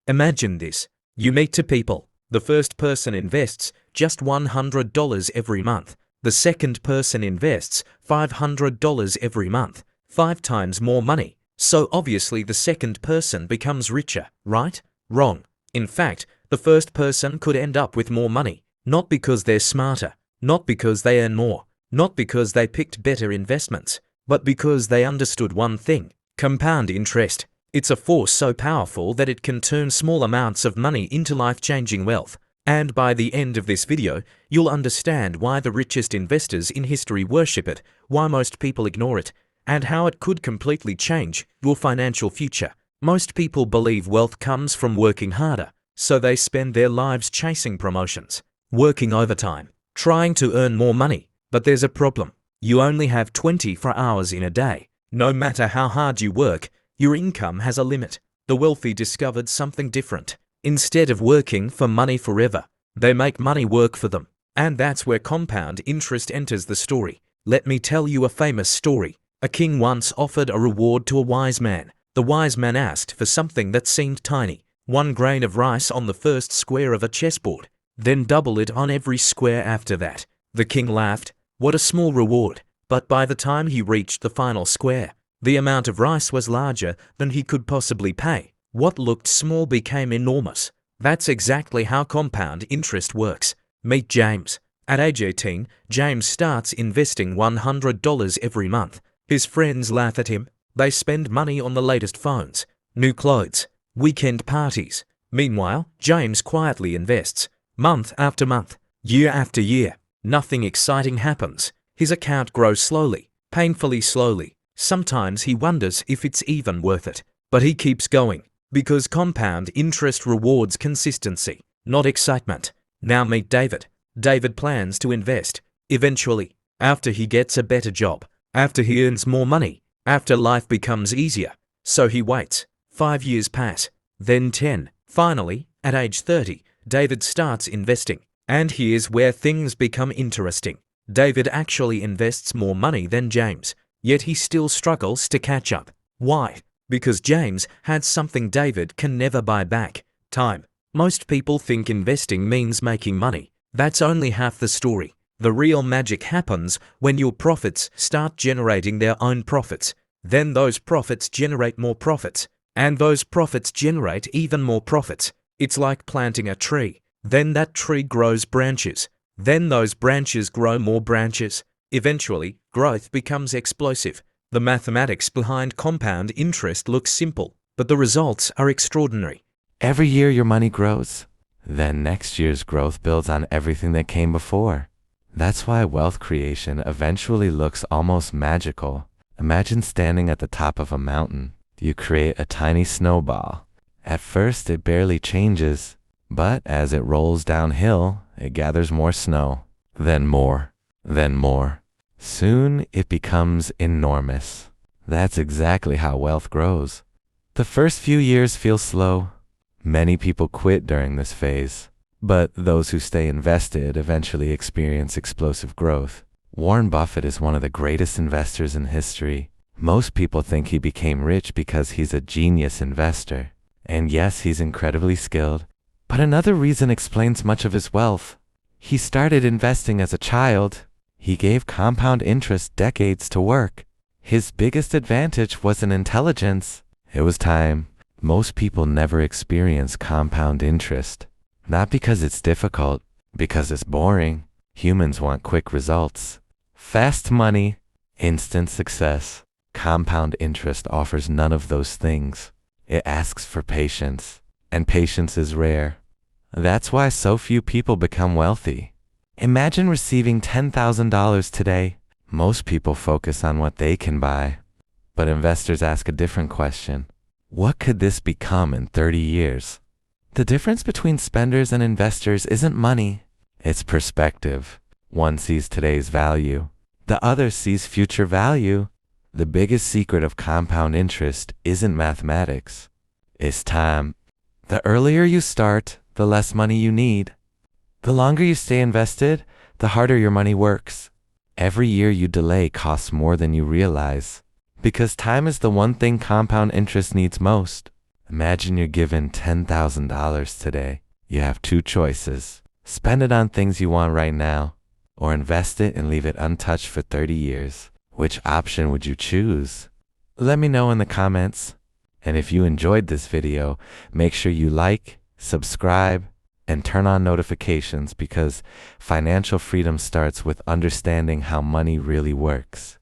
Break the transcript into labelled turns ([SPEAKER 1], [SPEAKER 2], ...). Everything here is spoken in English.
[SPEAKER 1] Imagine this. You meet two people. The first person invests just $100 every month. The second person invests $500 every month, 5 times more money. So obviously the second person becomes richer, right? Wrong. In fact, the first person could end up with more money, not because they're smarter, not because they earn more, not because they picked better investments, but because they understood one thing: compound interest. It's a force so powerful that it can turn small amounts of money into life-changing wealth. And by the end of this video, you'll understand why the richest investors in history worship it, why most people ignore it, and how it could completely change your financial future. Most people believe wealth comes from working harder, so they spend their lives chasing promotions, working overtime, trying to earn more money. But there's a problem. You only have 24 hours in a day. No matter how hard you work, your income has a limit. The wealthy discovered something different. Instead of working for money forever, they make money work for them. And that's where compound interest enters the story. Let me tell you a famous story. A king once offered a reward to a wise man. The wise man asked for something that seemed tiny: 1 grain of rice on the first square of a chessboard, then double it on every square after that. The king laughed. What a small reward. But by the time he reached the final square, the amount of rice was larger than he could possibly pay. What looked small became enormous. That's exactly how compound interest works. Meet James. At age 18, James starts investing $100 every month. His friends laugh at him. They spend money on the latest phones, new clothes, weekend parties. Meanwhile, James quietly invests, month after month, year after year. Nothing exciting happens. His account grows slowly, painfully slowly. Sometimes he wonders if it's even worth it. But he keeps going, because compound interest rewards consistency, not excitement. Now meet David. David plans to invest, eventually, after he gets a better job, after he earns more money, after life becomes easier. So he waits. 5 years pass, then 10. Finally, at age 30, David starts investing. And here's where things become interesting. David actually invests more money than James, yet he still struggles to catch up. Why? Because James had something David can never buy back: time. Most people think investing means making money. That's only half the story. The real magic happens when your profits start generating their own profits. Then those profits generate more profits, and those profits generate even more profits. It's like planting a tree. Then that tree grows branches. Then those branches grow more branches. Eventually, growth becomes explosive. The mathematics behind compound interest looks simple, but the results are extraordinary.
[SPEAKER 2] Every year your money grows. Then next year's growth builds on everything that came before. That's why wealth creation eventually looks almost magical. Imagine standing at the top of a mountain. You create a tiny snowball. At first it barely changes, but as it rolls downhill, it gathers more snow. Then more. Then more. Soon it becomes enormous. That's exactly how wealth grows. The first few years feel slow. Many people quit during this phase, but those who stay invested eventually experience explosive growth. Warren Buffett is one of the greatest investors in history. Most people think he became rich because he's a genius investor. And yes, he's incredibly skilled. But another reason explains much of his wealth. He started investing as a child. He gave compound interest decades to work. His biggest advantage wasn't intelligence. It was time. Most people never experience compound interest. Not because it's difficult, because it's boring. Humans want quick results. Fast money, instant success. Compound interest offers none of those things. It asks for patience, and patience is rare. That's why so few people become wealthy. Imagine receiving $10,000 today. Most people focus on what they can buy, but investors ask a different question. What could this become in 30 years? The difference between spenders and investors isn't money, it's perspective. One sees today's value, the other sees future value. The biggest secret of compound interest isn't mathematics, it's time. The earlier you start, the less money you need. The longer you stay invested, the harder your money works. Every year you delay costs more than you realize, because time is the one thing compound interest needs most. Imagine you're given $10,000 today. You have two choices. Spend it on things you want right now, or invest it and leave it untouched for 30 years. Which option would you choose? Let me know in the comments. And if you enjoyed this video, make sure you like, subscribe, and turn on notifications, because financial freedom starts with understanding how money really works.